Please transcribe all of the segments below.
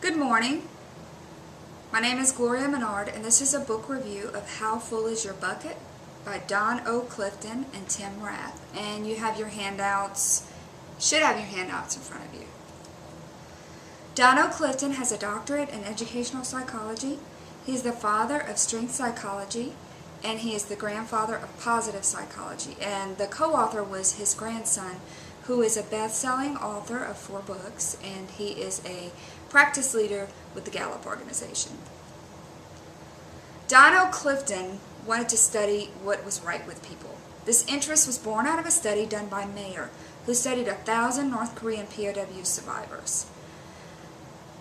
Good morning. My name is Gloria Menard, and this is a book review of How Full Is Your Bucket by Don O. Clifton and Tim Rath. And you have your handouts, should have your handouts in front of you. Don O. Clifton has a doctorate in educational psychology. He is the father of strength psychology, and he is the grandfather of positive psychology. And the co-author was his grandson, who is a best-selling author of 4 books, and he is a practice leader with the Gallup organization. Don O. Clifton wanted to study what was right with people. This interest was born out of a study done by Mayer, who studied 1,000 North Korean POW survivors.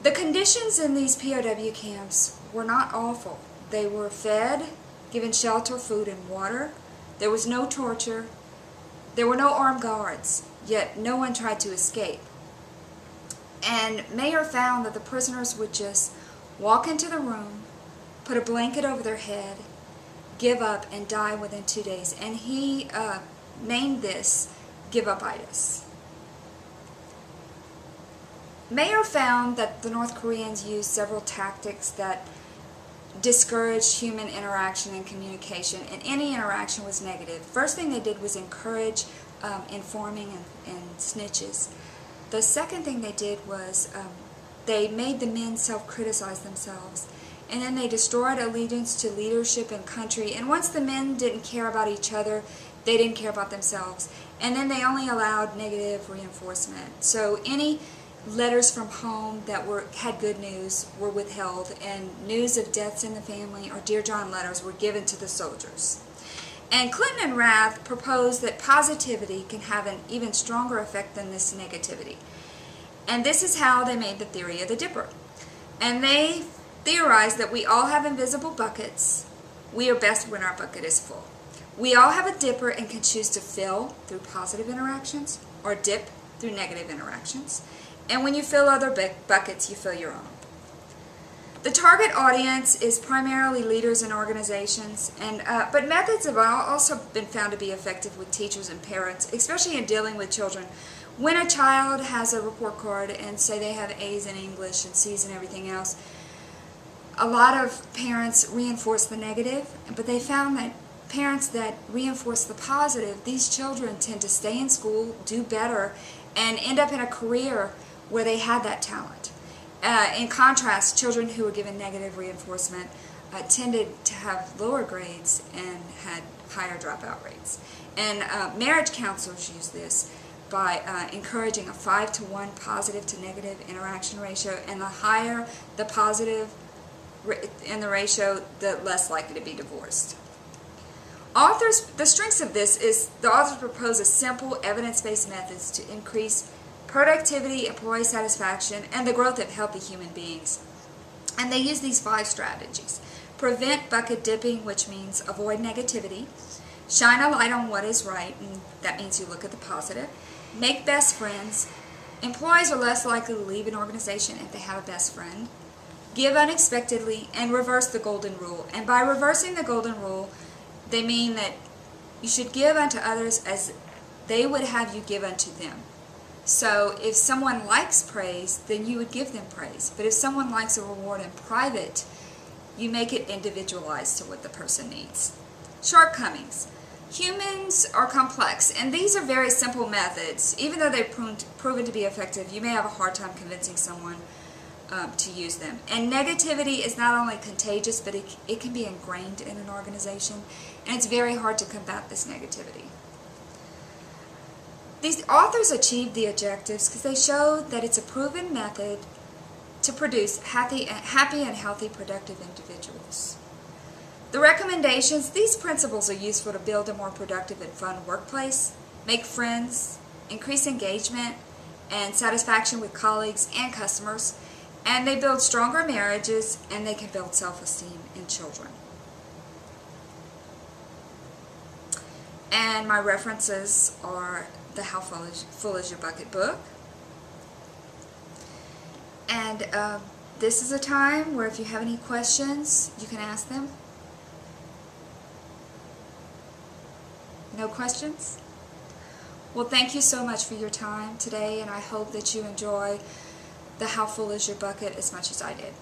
The conditions in these POW camps were not awful. They were fed, given shelter, food, and water. There was no torture. There were no armed guards, yet no one tried to escape. And Mayer found that the prisoners would just walk into the room, put a blanket over their head, give up, and die within 2 days. And he named this give-upitis. Mayer found that the North Koreans used several tactics that discouraged human interaction and communication, and any interaction was negative. First thing they did was encourage informing and snitches. The second thing they did was they made the men self-criticize themselves, and then they destroyed allegiance to leadership and country. And once the men didn't care about each other, they didn't care about themselves. And then they only allowed negative reinforcement. So any letters from home that had good news were withheld, and news of deaths in the family or Dear John letters were given to the soldiers. And Clinton and Rath proposed that positivity can have an even stronger effect than this negativity. And this is how they made the theory of the dipper. And they theorized that we all have invisible buckets. We are best when our bucket is full. We all have a dipper and can choose to fill through positive interactions or dip through negative interactions. And when you fill other buckets, you fill your own. The target audience is primarily leaders and organizations, but methods have also been found to be effective with teachers and parents, especially in dealing with children. When a child has a report card and say they have A's in English and C's in everything else, a lot of parents reinforce the negative, but they found that parents that reinforce the positive, these children tend to stay in school, do better, and end up in a career where they had that talent. In contrast, children who were given negative reinforcement tended to have lower grades and had higher dropout rates. And marriage counselors use this by encouraging a 5-to-1 positive to negative interaction ratio, and the higher the positive in the ratio, the less likely to be divorced. The strengths of this is the authors propose a simple evidence-based methods to increase productivity, employee satisfaction, and the growth of healthy human beings. And they use these 5 strategies. Prevent bucket dipping, which means avoid negativity. Shine a light on what is right, and that means you look at the positive. Make best friends. Employees are less likely to leave an organization if they have a best friend. Give unexpectedly, and reverse the golden rule. And by reversing the golden rule, they mean that you should give unto others as they would have you give unto them. So if someone likes praise, then you would give them praise. But if someone likes a reward in private, you make it individualized to what the person needs. Shortcomings. Humans are complex, and these are very simple methods. Even though they've proven to be effective, you may have a hard time convincing someone to use them. And negativity is not only contagious, but it can be ingrained in an organization, and it's very hard to combat this negativity. These authors achieved the objectives because they showed that it's a proven method to produce happy and healthy productive individuals. The recommendations: these principles are useful to build a more productive and fun workplace, make friends, increase engagement and satisfaction with colleagues and customers, and they build stronger marriages, and they can build self-esteem in children. And my references are the How Full Is Your Bucket book. And this is a time where if you have any questions, you can ask them. No questions? Well, thank you so much for your time today, and I hope that you enjoy the how full is your bucket as much as I did.